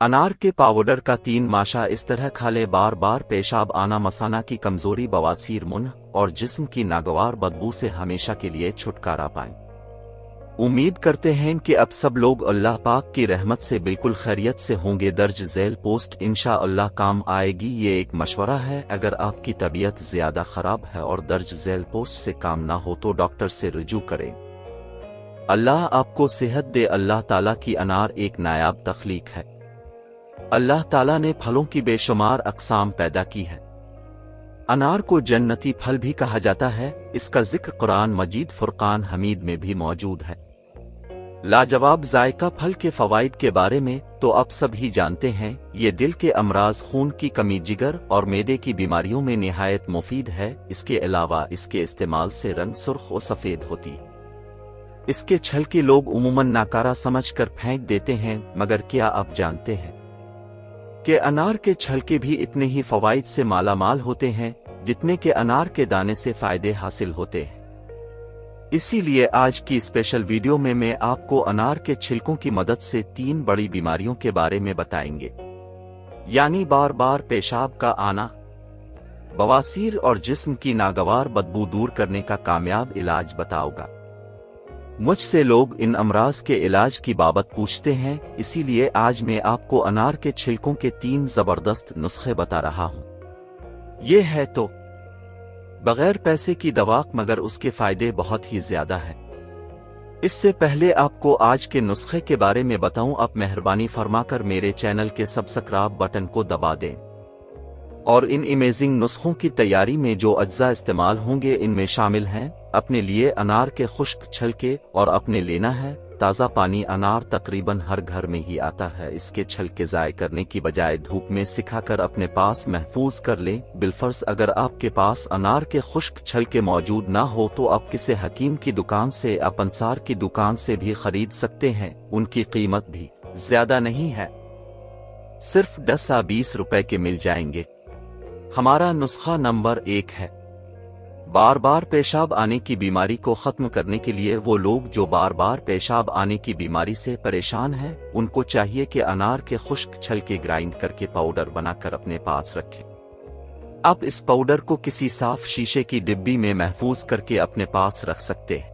अनार के पाउडर का 3 माशा इस तरह खा ले, बार बार पेशाब आना, मसाना की कमजोरी, बवासीर, मुंह और जिस्म की नागवार बदबू से हमेशा के लिए छुटकारा पाएं। उम्मीद करते हैं कि अब सब लोग अल्लाह पाक की रहमत से बिल्कुल खैरियत से होंगे। दर्ज झेल पोस्ट इंशाअल्लाह काम आएगी। ये एक मशवरा है, अगर आपकी तबीयत ज्यादा खराब है और दर्ज झेल पोस्ट से काम ना हो तो डॉक्टर से रुजू करें। अल्लाह आपको सेहत दे। अल्लाह ताला की अनार एक नायाब तख्लीक है। अल्लाह ताला ने फलों की बेशुमार अक़साम पैदा की है। अनार को जन्नती फल भी कहा जाता है। इसका जिक्र कुरान मजीद फुरकान हमीद में भी मौजूद है। लाजवाब जायका फल के फवाइद के बारे में तो आप सब ही जानते हैं। ये दिल के अमराज, खून की कमी, जिगर और मैदे की बीमारियों में निहायत मुफीद है। इसके अलावा इसके इस्तेमाल से रंग सुर्ख व सफेद होती। इसके छलके लोग उमूमन नाकारा समझकर फेंक देते हैं, मगर क्या आप जानते हैं कि अनार के छलके भी इतने ही फवाइद से मालामाल होते हैं जितने के अनार के दाने से फायदे हासिल होते हैं। इसीलिए आज की स्पेशल वीडियो में मैं आपको अनार के छिलकों की मदद से 3 बड़ी बीमारियों के बारे में बताएंगे, यानी बार बार पेशाब का आना, बवासीर और जिस्म की नागवार बदबू दूर करने का कामयाब इलाज बताऊंगा। मुझसे लोग इन अमराज के इलाज की बाबत पूछते हैं, इसीलिए आज मैं आपको अनार के छिलकों के 3 जबरदस्त नुस्खे बता रहा हूं। ये है तो बगैर पैसे की दवा, मगर उसके फायदे बहुत ही ज्यादा हैं। इससे पहले आपको आज के नुस्खे के बारे में बताऊं, आप मेहरबानी फरमाकर मेरे चैनल के सब्सक्राइब बटन को दबा दें और इन इमेजिंग नुस्खों की तैयारी में जो अज्जा इस्तेमाल होंगे इनमें शामिल हैं अपने लिए अनार के खुश्क छलके और अपने लेना है ताज़ा पानी। अनार तकरीबन हर घर में ही आता है। इसके छलके ज़ाय करने की बजाय धूप में सिखाकर अपने पास महफूज कर लें। बिलफर्ज अगर आपके पास अनार के खुश्क छलके मौजूद ना हो तो आप किसी हकीम की दुकान से या पंसार की दुकान से भी खरीद सकते हैं। उनकी कीमत भी ज्यादा नहीं है, सिर्फ 10 या 20 रुपए के मिल जाएंगे। हमारा नुस्खा नंबर 1 है, बार बार पेशाब आने की बीमारी को खत्म करने के लिए वो लोग जो बार बार पेशाब आने की बीमारी से परेशान हैं, उनको चाहिए कि अनार के खुश्क छलके ग्राइंड करके पाउडर बनाकर अपने पास रखें। आप इस पाउडर को किसी साफ शीशे की डिब्बी में महफूज करके अपने पास रख सकते हैं।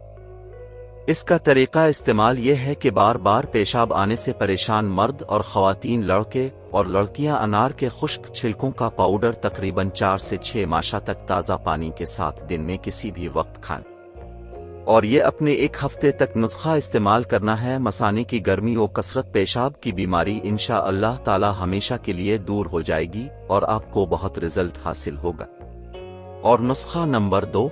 इसका तरीका इस्तेमाल यह है कि बार बार पेशाब आने से परेशान मर्द और ख़वातीन, लड़के और लड़कियां अनार के खुश्क छिलकों का पाउडर तकरीबन 4 से 6 माशा तक ताज़ा पानी के साथ दिन में किसी भी वक्त खाएं और ये अपने 1 हफ्ते तक नुस्खा इस्तेमाल करना है। मसाने की गर्मी और कसरत पेशाब की बीमारी इंशाअल्लाह ताला हमेशा के लिए दूर हो जाएगी और आपको बहुत रिजल्ट हासिल होगा। और नुस्खा नंबर 2,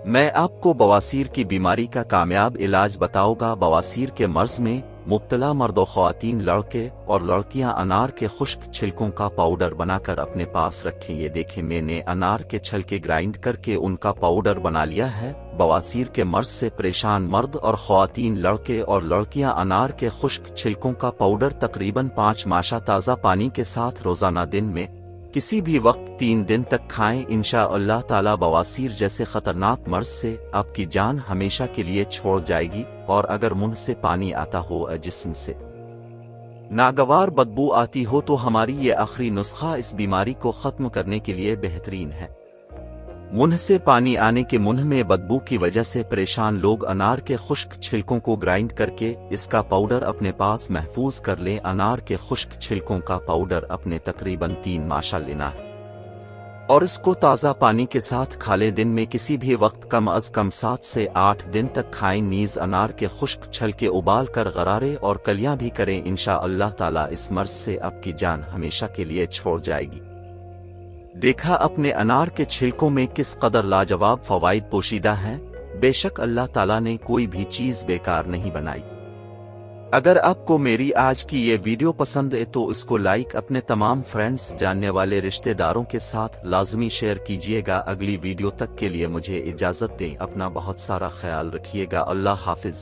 मैं आपको बवासीर की बीमारी का कामयाब इलाज बताऊंगा। बवासीर के मर्ज में मुब्तला मर्द और ख़वातीन, लड़के और लड़कियां अनार के खुश्क छिलकों का पाउडर बनाकर अपने पास रखें। ये देखें, मैंने अनार के छिलके ग्राइंड करके उनका पाउडर बना लिया है। बवासीर के मर्ज से परेशान मर्द और ख़वातीन, लड़के और लड़कियां अनार के खुश्क छिलकों का पाउडर तकरीबन 5 माशा ताज़ा पानी के साथ रोजाना दिन में किसी भी वक्त 3 दिन तक खाएं। इंशाअल्लाह ताला बवासीर जैसे खतरनाक मर्ज से आपकी जान हमेशा के लिए छोड़ जाएगी। और अगर मुंह से पानी आता हो या जिस्म से नागवार बदबू आती हो तो हमारी ये आखिरी नुस्खा इस बीमारी को खत्म करने के लिए बेहतरीन है। मुंह से पानी आने के, मुंह में बदबू की वजह से परेशान लोग अनार के खुश्क छिलकों को ग्राइंड करके इसका पाउडर अपने पास महफूज कर लें। अनार के खुश्क छिलकों का पाउडर अपने तकरीबन 3 माशा लेना है और इसको ताज़ा पानी के साथ खा लें। दिन में किसी भी वक्त कम अज कम 7 से 8 दिन तक खाएं। नीज अनार के खुश्क छलके उबाल कर गरारे और कलियां भी करें। इंशाअल्लाह ताला इस मर्ज से आपकी जान हमेशा के लिए छोड़ जाएगी। देखा अपने अनार के छिलकों में किस कदर लाजवाब फवाइद पोशीदा हैं। बेशक अल्लाह ताला ने कोई भी चीज बेकार नहीं बनाई। अगर आपको मेरी आज की ये वीडियो पसंद है तो इसको लाइक, अपने तमाम फ्रेंड्स, जानने वाले रिश्तेदारों के साथ लाजमी शेयर कीजिएगा। अगली वीडियो तक के लिए मुझे इजाजत दें। अपना बहुत सारा ख्याल रखिएगा। अल्लाह हाफिज।